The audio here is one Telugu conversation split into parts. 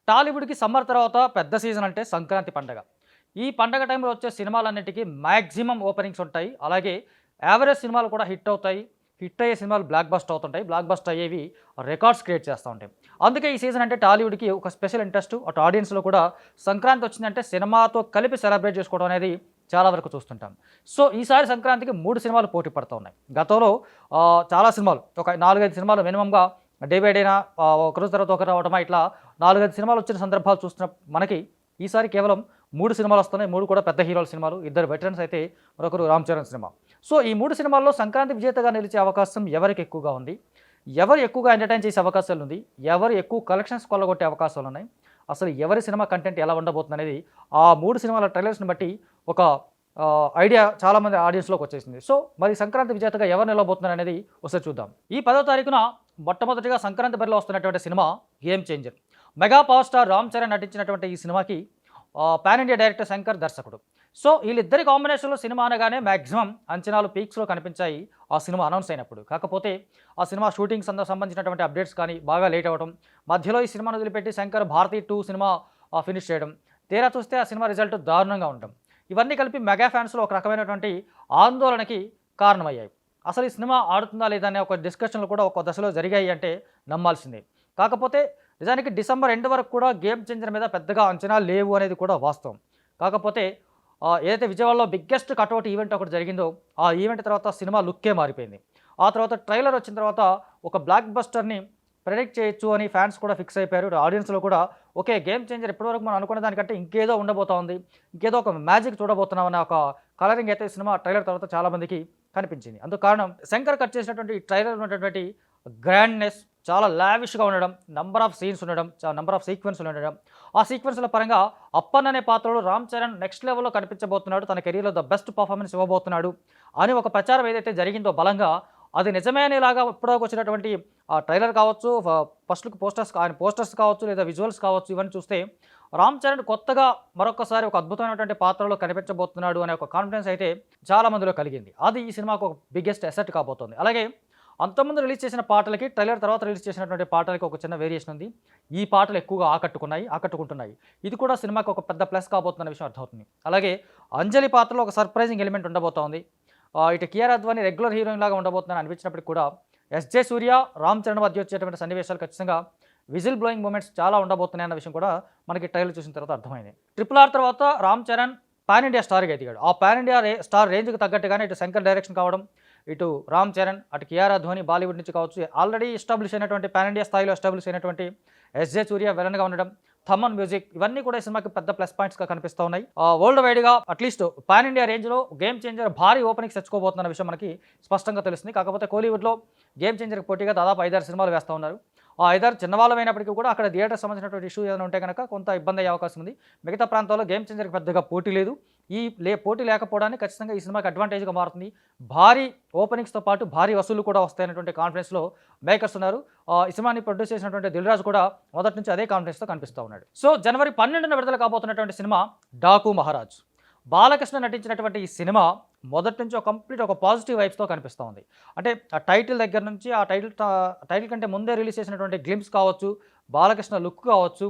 టాలీవుడ్‌కి సమ్మర్ తర్వాత పెద్ద సీజన్ అంటే సంక్రాంతి పండగ. ఈ పండగ టైంలో వచ్చే సినిమాలన్నిటికీ మాక్సిమం ఓపెనింగ్స్ ఉంటాయి. అలాగే యావరేజ్ సినిమాలు కూడా హిట్ అవుతాయి. హిట్ అయ్యే సినిమాలు బ్లాక్ బస్టర్ అవుతుంటాయి. బ్లాక్ బస్టర్ అయ్యేవి రికార్డ్స్ క్రియేట్ చేస్తూ ఉంటాయి. అందుకే ఈ సీజన్ అంటే టాలీవుడ్‌కి ఒక స్పెషల్ ఇంట్రెస్ట్. అటు ఆడియన్స్‌లో కూడా సంక్రాంతి వచ్చిందంటే సినిమాతో కలిపి సెలబ్రేట్ చేసుకోవడం అనేది చాలా వరకు చూస్తుంటాం. సో, ఈసారి సంక్రాంతికి 3 సినిమాలు పోటీ పడుతూ ఉన్నాయి. గతంలో చాలా సినిమాలు ఒక 4, 5 సినిమాలు మినిమమ్‌గా డే బై డేనా ఒకరోజు తర్వాత ఒకరు రావటమా ఇట్లా 4, 5 సినిమాలు వచ్చిన సందర్భాలు చూస్తున్న మనకి ఈసారి కేవలం 3 సినిమాలు వస్తున్నాయి. 3 కూడా పెద్ద హీరోల సినిమాలు. ఇద్దరు వెటరన్స్ అయితే మరొకరు రామ్ చరణ్ సినిమా. సో, ఈ 3 సినిమాల్లో సంక్రాంతి విజేతగా నిలిచే అవకాశం ఎవరికి ఎక్కువగా ఉంది? ఎవరు ఎక్కువగా ఎంటర్‌టైన్ చేసే అవకాశాలుంది? ఎవరు ఎక్కువ కలెక్షన్స్ కొల్లగొట్టే అవకాశాలున్నాయి? అసలు ఎవరి సినిమా కంటెంట్ ఎలా ఉండబోతుందనేది ఆ 3 సినిమాల ట్రైలర్స్‌ని బట్టి ఒక ఐడియా చాలామంది ఆడియన్స్‌లోకి వచ్చేసింది. సో, మరి సంక్రాంతి విజేతగా ఎవరు నిలవబోతున్నారనేది ఒకసారి చూద్దాం. ఈ 10వ తారీఖున మొట్టమొదటిగా సంక్రాంతి బరిలో వస్తున్నటువంటి cinema 'game changer'. Mega power star Ram Charan నటించినటువంటి ఈ సినిమాకి పాన్ ఇండియా డైరెక్టర్ శంకర్ దర్శకుడు. సో, వీళ్ళిద్దరి కాంబినేషన్‌లో సినిమా అనగానే మాక్సిమం అంచనాలు పీక్స్‌లో కనిపించాయి ఆ సినిమా అనౌన్స్ అయినప్పుడు. కాకపోతే ఆ సినిమా షూటింగ్ సంబంధించినటువంటి అప్డేట్స్ కానీ బాగా లేట్ అవ్వడం, మధ్యలో ఈ సినిమాను వదిలిపెట్టి శంకర్ 'భారతి 2' సినిమా ఫినిష్ చేయడం, తీరా చూస్తే ఆ సినిమా రిజల్ట్ దారుణంగా ఉండడం. ఇవన్నీ కలిపి మెగా ఫ్యాన్స్‌లో ఒక రకమైనటువంటి ఆందోళనకి కారణమయ్యాయి. అసలు ఈ సినిమా ఆడుతుందా లేదా అనే ఒక డిస్కషన్లు కూడా ఒక దశలో జరిగాయి అంటే నమ్మాల్సిందే. కాకపోతే నిజానికి డిసెంబర్ ఎండ్ వరకు కూడా 'గేమ్ చేంజర్' మీద పెద్దగా అంచనాలు లేవు అనేది కూడా వాస్తవం. కాకపోతే ఏదైతే విజయవాడలో బిగ్గెస్ట్ కటౌట్ ఈవెంట్ ఒకటి జరిగిందో, ఆ ఈవెంట్ తర్వాత సినిమా లుక్కే మారిపోయింది. ఆ తర్వాత ట్రైలర్ వచ్చిన తర్వాత ఒక బ్లాక్ బస్టర్‌ని ప్రెడిక్ట్ చేయొచ్చు అని ఫ్యాన్స్ కూడా ఫిక్స్ అయిపోయారు. ఆడియన్స్‌లో కూడా ఓకే, 'గేమ్ చేంజర్' ఇప్పటివరకు మనం అనుకున్న దానికంటే ఇంకేదో ఉండబోతా ఉంది. ఇంకేదో ఒక మ్యాజిక్ చూడబోతున్నాం అన్న ఒక కలరింగ్ అయితే సినిమా ట్రైలర్ తర్వాత చాలామందికి కనిపించింది. అందుకు కారణం శంకర్ కట్ చేసినటువంటి ఈ ట్రైలర్ ఉన్నటువంటి గ్రాండ్‌నెస్, చాలా లావిష్‌గా ఉండడం, నంబర్ ఆఫ్ సీన్స్ ఉండడం, నంబర్ ఆఫ్ సీక్వెన్స్‌లు ఉండడం. ఆ సీక్వెన్స్‌ల పరంగా అప్పన్ అనే పాత్రలో రామ్ చరణ్ నెక్స్ట్ లెవెల్‌లో కనిపించబోతున్నాడు. తన కెరియర్‌లో ద బెస్ట్ పర్ఫార్మెన్స్ ఇవ్వబోతున్నాడు అని ఒక ప్రచారం ఏదైతే జరిగిందో బలంగా, అది నిజమే అనేలాగా ఇప్పటిదాకా వచ్చినటువంటి ఆ ట్రైలర్ కావచ్చు, ఫస్ట్ లుక్ పోస్టర్స్ కావచ్చు, లేదా విజువల్స్ కావచ్చు, ఇవన్నీ చూస్తే రామ్ చరణ్ కొత్తగా మరొకసారి ఒక అద్భుతమైనటువంటి పాత్రలో కనిపించబోతున్నాడు అనే ఒక కాన్ఫిడెన్స్ అయితే చాలా మందిలో కలిగింది. అది ఈ సినిమాకు ఒక బిగ్గెస్ట్ అసెట్ కాబోతోంది. అలాగే అంతకుముందు రిలీజ్ చేసిన పాటలకి, ట్రైలర్ తర్వాత రిలీజ్ చేసినటువంటి పాటలకి ఒక చిన్న వేరియేషన్ ఉంది. ఈ పాటలు ఎక్కువగా ఆకట్టుకుంటున్నాయి. ఇది కూడా సినిమాకి ఒక పెద్ద ప్లస్ కాబోతున్న విషయం అర్థమవుతుంది. అలాగే అంజలి పాత్రలో ఒక సర్ప్రైజింగ్ ఎలిమెంట్ ఉండబోతోంది. ఇటు కియారా అద్వానీ రెగ్యులర్ హీరోయిన్ లాగా ఉండబోతుందని అనిపించినప్పటికీ కూడా ఎస్‌జే సూర్య, రామ్ చరణ్ మధ్య వచ్చేటువంటి సన్నివేశాలు ఖచ్చితంగా విజిల్ బ్లోయింగ్ మూమెంట్స్ చాలా ఉండబోతున్నాయన్న విషయం కూడా మనకి ట్రైలర్ చూసిన తర్వాత అర్థమైంది. 'RRR' తర్వాత రామ్ చరణ్ పాన్ ఇండియా స్టార్‌గా ఎదిగాడు. ఆ పాన్ ఇండియా స్టార్ రేంజ్‌కి తగ్గట్టుగానే ఇటు శంకర్ డైరెక్షన్ కావడం, ఇటు రామ్ చరణ్, అటు కియారా అద్వానీ బాలీవుడ్ నుంచి కావచ్చు, ఆల్రెడీ ఎస్టాబ్లిష్ అయినటువంటి పాన్ ఇండియా స్థాయిలో ఎస్టాబ్లిష్ అయినటువంటి ఎస్‌జే సూర్య విలన్‌గా ఉండడం, థమన్ మ్యూజిక్, ఇవన్నీ కూడా ఈ సినిమాకి పెద్ద ప్లస్ పాయింట్స్‌గా కనిపిస్తూ ఉన్నాయి. వరల్డ్ వైడ్‌గా అట్లీస్ట్ పాన్ ఇండియా రేంజ్‌లో 'గేమ్ చేంజర్' భారీ ఓపెనింగ్స్ తెచ్చుకోబోతున్న విషయం మనకి స్పష్టంగా తెలుస్తుంది. కాకపోతే కోలీవుడ్‌లో 'గేమ్ చేంజర్'కి పోటీగా దాదాపు 5, 6 సినిమాలు వేస్తూ ఉన్నారు. ఆ 5, 6 చిన్నవాళ్ళమైనప్పటికీ కూడా అక్కడ థియేటర్‌కి సంబంధించినటువంటి ఇష్యూ ఏదైనా ఉంటే గనక కొంత ఇబ్బంది అయ్యే అవకాశం ఉంది. మిగతా ప్రాంతాల్లో 'గేమ్ చేంజర్'కి పెద్దగా పోటీ లేదు. పోటీ లేకపోవడానికి ఖచ్చితంగా ఈ సినిమాకి అడ్వాంటేజ్‌గా మారుతుంది. భారీ ఓపెనింగ్స్‌తో పాటు భారీ వసూళ్లు కూడా వస్తాయనేటువంటి కాన్ఫిడెన్స్‌లో మేకర్స్ ఉన్నారు. ఈ సినిమాని ప్రొడ్యూస్ చేసినటువంటి దిల్ రాజు కూడా మొదటి నుంచి అదే కాన్ఫిడెన్స్‌తో కనిపిస్తూ ఉన్నాడు. సో, జనవరి 12న విడుదల కాబోతున్నటువంటి సినిమా 'డాకు మహారాజ్'. బాలకృష్ణ నటించినటువంటి ఈ సినిమా మొదటి నుంచి ఒక పాజిటివ్ వైబ్స్‌తో కనిపిస్తూ ఉంది. అంటే ఆ టైటిల్ దగ్గర నుంచి ఆ టైటిల్ కంటే ముందే రిలీజ్ చేసినటువంటి గ్లింప్స్ కావచ్చు, బాలకృష్ణ లుక్ కావచ్చు,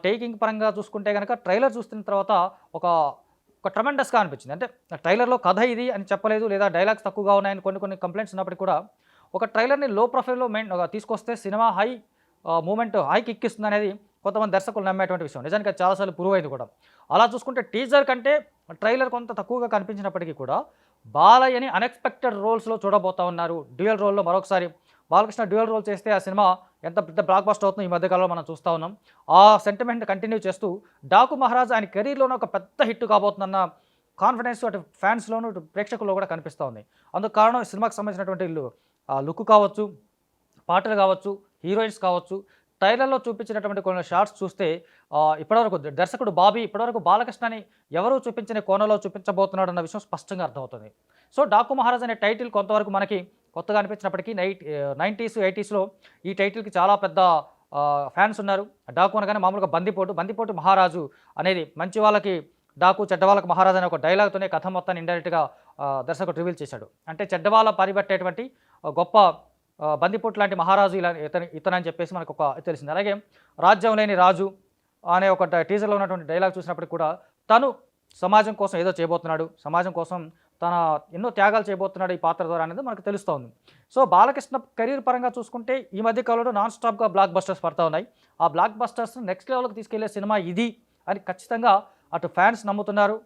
టేకింగ్ పరంగా చూసుకుంటే గనక ట్రైలర్ చూస్తున్న తర్వాత ఒక ట్రెమెండస్‌గా అనిపించింది. అంటే ట్రైలర్‌లో కథ ఇది అని చెప్పలేదు, లేదా డైలాగ్స్ తక్కువగా ఉన్నాయని కొన్ని కంప్లైంట్స్ ఉన్నప్పటికీ కూడా ఒక ట్రైలర్‌ని లో ప్రొఫైల్‌లో తీసుకొస్తే సినిమా మూమెంట్ హై కిక్ ఇస్తుందనేది కొంతమంది దర్శకులు నమ్మేటువంటి విషయం. నిజానికి అది చాలా సార్లు ప్రూవ్ అయింది కూడా. అలా చూసుకుంటే టీజర్ కంటే ట్రైలర్ కొంత తక్కువగా కనిపించినప్పటికీ కూడా బాలయ్యని అన్‌ఎక్స్‌పెక్టెడ్ రోల్స్‌లో చూడబోతా ఉన్నారు. డ్యూయల్ రోల్‌లో మరొకసారి బాలకృష్ణ డ్యూయల్ రోల్ చేస్తే ఆ సినిమా ఎంత పెద్ద బ్లాక్ బస్టర్ అవుతుందో ఈ మధ్య కాలంలో మనం చూస్తూ ఉన్నాం. ఆ సెంటిమెంట్ కంటిన్యూ చేస్తూ 'డాకు మహారాజ్' ఆయన కెరీర్‌లోనే ఒక పెద్ద హిట్ కాబోతుందన్న కాన్ఫిడెన్స్ అటు ఫ్యాన్స్‌లోను, ఇటు ప్రేక్షకుల్లో కూడా కనిపిస్తూ ఉంది. అందుకు కారణం ఈ సినిమాకి సంబంధించినటువంటి లుక్ కావచ్చు, పాటలు కావచ్చు, హీరోయిన్స్ కావచ్చు, ట్రైలర్‌లో చూపించినటువంటి కొన్ని షాట్స్ చూస్తే ఇప్పటివరకు దర్శకుడు బాబీ ఇప్పటివరకు బాలకృష్ణని ఎవరూ చూపించని కోణంలో చూపించబోతున్నాడు అన్న విషయం స్పష్టంగా అర్థమవుతుంది. సో, 'డాకు మహారాజ్' అనే టైటిల్ కొంతవరకు మనకి కొత్తగా అనిపించినప్పటికీ 90s, 80sలో ఈ టైటిల్‌కి చాలా పెద్ద ఫ్యాన్స్ ఉన్నారు. డాకు అనగానే మామూలుగా బందిపోటు మహారాజు అనేది మంచి వాళ్ళకి డాకు, చెడ్డ వాళ్ళకి మహారాజు అనే ఒక డైలాగ్‌తోనే కథ మొత్తాన్ని ఇండైరెక్ట్‌గా దర్శకుడు రివీల్ చేశాడు. అంటే చెడ్డవాళ్ళ పరిబట్టేటువంటి గొప్ప బందిపోటు లాంటి మహారాజు ఇతనని చెప్పేసి మనకు తెలిసింది. అలాగే రాజ్యం లేని రాజు, అనే ఒక టీజర్‌లో ఉన్నటువంటి డైలాగ్ చూసినప్పటికి కూడా తను సమాజం కోసం ఏదో చేయబోతున్నాడు. సమాజం కోసం తన ఎన్నో త్యాగాలు చేయబోతున్నాడు ఈ పాత్ర ద్వారా అనేది మనకు తెలుస్తోంది. సో, బాలకృష్ణ కెరీర్ పరంగా చూసుకుంటే ఈ మధ్య కాలంలో నాన్ స్టాప్‌గా బ్లాక్ బస్టర్స్ పడతా ఉన్నాయి. ఆ బ్లాక్ బస్టర్స్‌ని నెక్స్ట్ లెవెల్‌కి తీసుకెళ్లే సినిమా ఇది అని ఖచ్చితంగా అటు ఫ్యాన్స్ నమ్ముతున్నారు.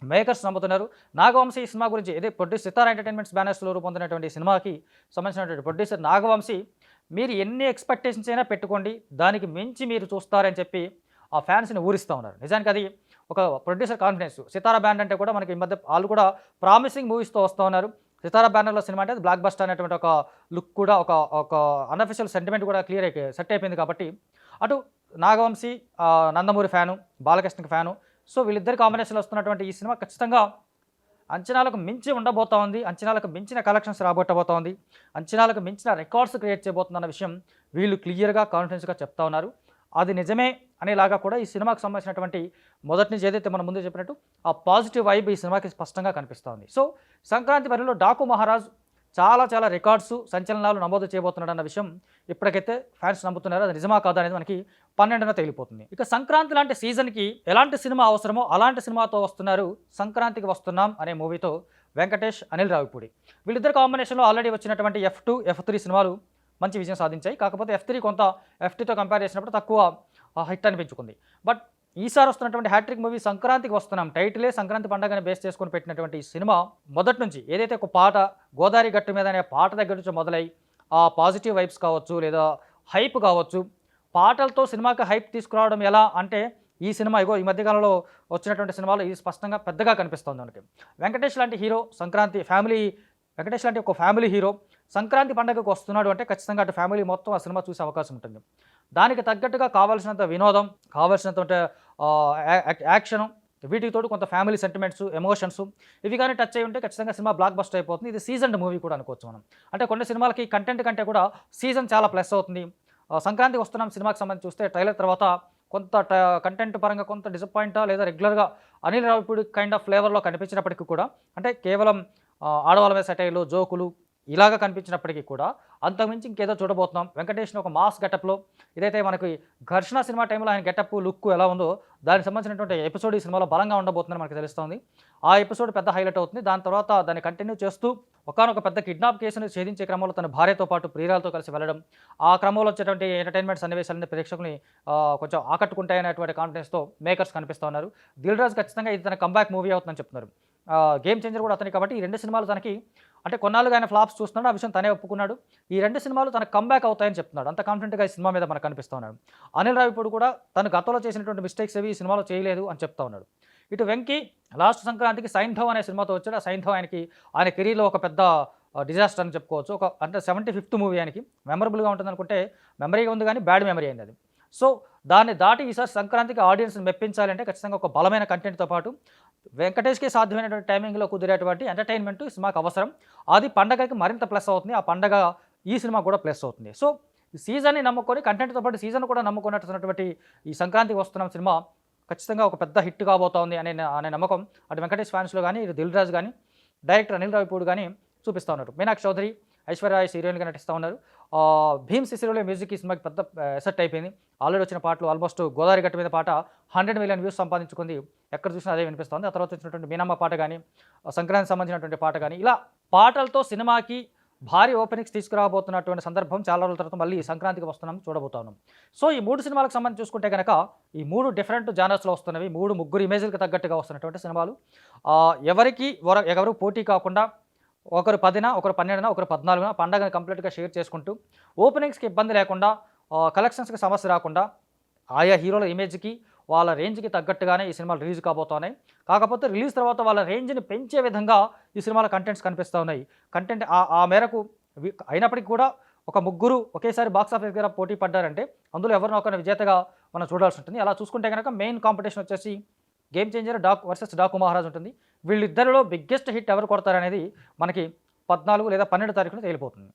మేకర్స్ నమ్ముతున్నారు. నాగవంశీ ఈ సినిమా గురించి ఇదే సితార ఎంటర్‌టైన్‌మెంట్స్ బ్యానర్స్‌లో రూపొందినటువంటి ఈ సినిమాకి సంబంధించినటువంటి ప్రొడ్యూసర్ నాగవంశీ మీరు ఎన్ని ఎక్స్‌పెక్టేషన్స్ అయినా పెట్టుకోండి. దానికి మించి మీరు చూస్తారని చెప్పి ఆ ఫ్యాన్స్‌ని ఊరిస్తా ఉన్నారు. నిజానికి అది ఒక ప్రొడ్యూసర్ కాన్ఫిడెన్స్. సితార బ్యాండ్ అంటే కూడా మనకి ఈ మధ్య ఆళ్ళు కూడా ప్రామిసింగ్ మూవీస్‌తో వస్తా ఉన్నారు. సితార బ్యానర్‌లో సినిమా అంటే అది బ్లాక్ బస్టర్ అనేటువంటి ఒక లుక్ కూడా ఒక ఒక అన్‌అఫీషియల్ సెంటిమెంట్ కూడా సెట్ అయిపోయింది కాబట్టి అటు నాగవంశీ నందమూరి ఫ్యాను, బాలకృష్ణకి ఫ్యాను. సో, వీళ్ళిద్దరి కాంబినేషన్‌లో వస్తున్నటువంటి ఈ సినిమా ఖచ్చితంగా అంచనాలకు మించి ఉండబోతా ఉంది. అంచనాలకు మించిన కలెక్షన్స్ రాబట్టబోతా ఉంది. అంచనాలకు మించిన రికార్డ్స్ క్రియేట్ చేయబోతుందన్న విషయం వీళ్ళు క్లియర్‌గా కాన్ఫిడెన్స్‌గా చెప్తా ఉన్నారు. అది నిజమే అనేలాగా కూడా ఈ సినిమాకు సంబంధించినటువంటి మొదటి నుంచి ఏదైతే మనం ముందు చెప్పినట్టు ఆ పాజిటివ్ వైబ్ ఈ సినిమాకి స్పష్టంగా కనిపిస్తూ ఉంది. సో, సంక్రాంతి బరిలో డాకు మహారాజ్ చాలా రికార్డ్స్, సంచలనాలు నమోదు చేయబోతున్నాడన్న విషయం ఇప్పటికైతే ఫ్యాన్స్ నమ్ముతున్నారు. అది నిజమా కాదా అనేది మనకి 12న తేలిపోతుంది. ఇక సంక్రాంతి లాంటి సీజన్‌కి ఎలాంటి సినిమా అవసరమో అలాంటి సినిమాతో వస్తున్నారు 'సంక్రాంతికి వస్తున్నాం' అనే మూవీతో వెంకటేష్, అనిల్ రావిపూడి. వీళ్ళిద్దరి కాంబినేషన్‌లో ఆల్రెడీ వచ్చినటువంటి F2, F3 సినిమాలు మంచి విజయం సాధించాయి. కాకపోతే F3 కొంత F2తో కంపేర్ చేసినప్పుడు తక్కువ హిట్ అనిపించుకుంది. బట్ ఈసారి వస్తున్నటువంటి హ్యాట్రిక్ మూవీ 'సంక్రాంతికి వస్తున్నాం' టైటిలే సంక్రాంతి పండుగని బేస్ చేసుకొని పెట్టినటువంటి ఈ సినిమా మొదటి నుంచి ఏదైతే ఒక పాట 'గోదారి గట్టు మీద' అనే పాట దగ్గర నుంచి మొదలై ఆ పాజిటివ్ వైబ్స్ కావచ్చు, లేదా హైప్ కావచ్చు, పాటలతో సినిమాకి హైప్ తీసుకురావడం ఎలా అంటే ఈ సినిమా ఈ మధ్యకాలంలో వచ్చినటువంటి సినిమాలో ఇది స్పష్టంగా పెద్దగా కనిపిస్తుంది మనకి. వెంకటేష్ లాంటి హీరో వెంకటేష్ లాంటి ఒక ఫ్యామిలీ హీరో సంక్రాంతి పండుగకు వస్తున్నాడు అంటే ఖచ్చితంగా అటు ఫ్యామిలీ మొత్తం ఆ సినిమా చూసే అవకాశం ఉంటుంది. దానికి తగ్గట్టుగా కావాల్సినంత వినోదం, కావాల్సినంత యాక్షను, వీటికి తోడు కొంత ఫ్యామిలీ సెంటిమెంట్స్, ఎమోషన్స్ ఇవి కానీ టచ్ అయ్యి ఉంటే ఖచ్చితంగా సినిమా బ్లాక్ బస్టర్ అయిపోతుంది. ఇది సీజన్డ్ మూవీ కూడా అనుకోవచ్చు మనం. అంటే కొన్ని సినిమాలకి కంటెంట్ కంటే కూడా సీజన్ చాలా ప్లస్ అవుతుంది. సంక్రాంతికి వస్తున్నాం సినిమాకి సంబంధించి చూస్తే ట్రైలర్ తర్వాత కొంత కంటెంట్ పరంగా కొంత డిసప్పాయింటా లేదా రెగ్యులర్గా అనిల్ రావిపూడి కైండ్ ఆఫ్ ఫ్లేవర్లో కనిపించినప్పటికీ కూడా అంటే కేవలం ఆడవాళ్ళ మీద సెటైర్లు, జోకులు ఇలాగా కనిపించినప్పటికీ కూడా అంతకుమించి ఇంకేదో చూడబోతున్నాం. వెంకటేష్‌ని ఒక మాస్ గెటప్‌లో ఇదైతే మనకి 'ఘర్షణ' సినిమా టైంలో ఆయన గెటప్, లుక్ ఎలా ఉందో దానికి సంబంధించినటువంటి ఎపిసోడ్ ఈ సినిమాలో బలంగా ఉండబోతుందని మనకు తెలుస్తోంది. ఆ ఎపిసోడ్ పెద్ద హైలైట్ అవుతుంది. దాని తర్వాత దాన్ని కంటిన్యూ చేస్తూ ఒకానొక పెద్ద కిడ్నాప్ కేసును ఛేదించే క్రమంలో తన భార్యతో పాటు ప్రియురాలతో కలిసి వెళ్ళడం, ఆ క్రమంలో వచ్చేటువంటి ఎంటర్‌టైన్‌మెంట్ సన్నివేశాలన్నీ ప్రేక్షకుల్ని కొంచెం ఆకట్టుకుంటాయనేటువంటి కాన్ఫిడెన్స్‌తో మేకర్స్ కనిపిస్తా ఉన్నారు. 'దిల్ రాజు' ఖచ్చితంగా ఇది తన కమ్‌బ్యాక్ మూవీ అవుతుందని చెప్తున్నారు. గేమ్ చేంజర్ కూడా అతనే కాబట్టి ఈ 2 సినిమాలు తనకి అంటే కొన్నాళ్ళుగా ఆయన ఫ్లాప్స్ చూస్తున్నాడు. ఆ విషయం తనే ఒప్పుకున్నాడు. ఈ 2 సినిమాలు తనకు కమ్‌బ్యాక్ అవుతాయని చెప్తున్నాడు. అంత కాన్ఫిడెంట్‌గా ఈ సినిమా మీద మనకు కనిపిస్తా ఉన్నాడు. అనిల్ రావిపూడి కూడా తను గతంలో చేసినటువంటి మిస్టేక్స్ ఏవి ఈ సినిమాలో చేయలేదు అని చెప్తా ఉన్నాడు. ఇటు వెంకీ లాస్ట్ సంక్రాంతికి 'సైంధవ్' అనే సినిమాతో వచ్చాడు. ఆ 'సైంధవ్' ఆయన కెరీర్‌లో ఒక పెద్ద డిజాస్టర్ అని చెప్పుకోవచ్చు. అంటే 75th మూవీ ఆయనకి మెమరబుల్‌గా ఉంటుందనుకుంటే మెమరీగా ఉంది కానీ బ్యాడ్ మెమరీ అయింది అది. సో, దాన్ని దాటి ఈసారి సంక్రాంతికి ఆడియన్స్‌ని మెప్పించాలంటే ఖచ్చితంగా ఒక బలమైన కంటెంట్‌తో పాటు వెంకటేష్‌కి సాధ్యమైనటువంటి టైమింగ్‌లో కుదిరేటువంటి ఎంటర్‌టైన్‌మెంట్ ఈ సినిమాకి అవసరం. అది పండగకి మరింత ప్లస్ అవుతుంది. ఆ పండగ ఈ సినిమా కూడా ప్లస్ అవుతుంది. సో, ఈ సీజన్‌ని నమ్ముకొని కంటెంట్‌తో పాటు సీజన్ కూడా నమ్ముకున్నటువంటి ఈ సంక్రాంతికి వస్తున్నాం సినిమా ఖచ్చితంగా ఒక పెద్ద హిట్ కాబోతోంది అనే నమ్మకం అటు వెంకటేష్ ఫ్యాన్స్‌లో గానీ, ఇటు 'దిల్ రాజు' గానీ, డైరెక్టర్ అనిల్ రావిపూడి గానీ చూపిస్తా ఉన్నారు. మీనాక్షి చౌదరి, ఐశ్వర్య రాయ్ హీరోయిన్‌గా నటిస్తా ఉన్నారు. భీమ్ సిసిరోలియో మ్యూజిక్ ఈ సినిమాకి పెద్ద ఎసెట్ అయిపోయింది. ఆల్రెడీ వచ్చిన పాటలు ఆల్మోస్ట్ 'గోదావరి గట్టు మీద' పాట 100 మిలియన్ వ్యూస్ సంపాదించుకుంది. ఎక్కడ చూసినా అదే వినిపిస్తుంది. ఆ తర్వాత వచ్చినటువంటి 'మీనమ్మ' పాట కానీ, సంక్రాంతికి సంబంధించినటువంటి పాట కానీ, ఇలా పాటలతో సినిమాకి భారీ ఓపెనింగ్స్ తీసుకురాబోతున్నటువంటి సందర్భం చాలా రోజుల తర్వాత మళ్ళీ సంక్రాంతికి వస్తున్నాం చూడబోతా ఉన్నాం. సో, ఈ 3 సినిమాలకు సంబంధించి చూసుకుంటే కనుక ఈ 3 డిఫరెంట్ జానర్స్‌లో వస్తున్నవి. ముగ్గురు ఇమేజ్‌లకు తగ్గట్టుగా వస్తున్నటువంటి సినిమాలు. ఎవరు పోటీ కాకుండా ఒకరు 10న, ఒకరు 12న, ఒకరు 14న పండగని కంప్లీట్‌గా షేర్ చేసుకుంటూ ఓపెనింగ్స్‌కి ఇబ్బంది లేకుండా, కలెక్షన్స్‌కి సమస్య రాకుండా ఆయా హీరోల ఇమేజ్‌కి, వాళ్ళ రేంజ్‌కి తగ్గట్టుగానే ఈ సినిమాలు రిలీజ్ కాబోతున్నాయి. కాకపోతే రిలీజ్ తర్వాత వాళ్ళ రేంజ్‌ని పెంచే విధంగా ఈ సినిమాల కంటెంట్స్ కనిపిస్తా ఉన్నాయి. కంటెంట్ ఆ మేరకు అయినప్పటికీ కూడా ఒక ముగ్గురు ఒకేసారి బాక్స్ ఆఫీస్ దగ్గర పోటీ పడ్డారంటే అందులో ఎవరినో ఒకరిని విజేతగా మనం చూడాల్సి ఉంటుంది. అలా చూసుకుంటే కనుక మెయిన్ కాంపిటీషన్ వచ్చేసి game changer versus Daaku Maharaj ఉంటుంది. వీళ్ళిద్దరిలో బిగ్గెస్ట్ హిట్ ఎవరు కొడతారనేది మనకి 14 లేదా 12 తారీఖున తేలిపోతుంది.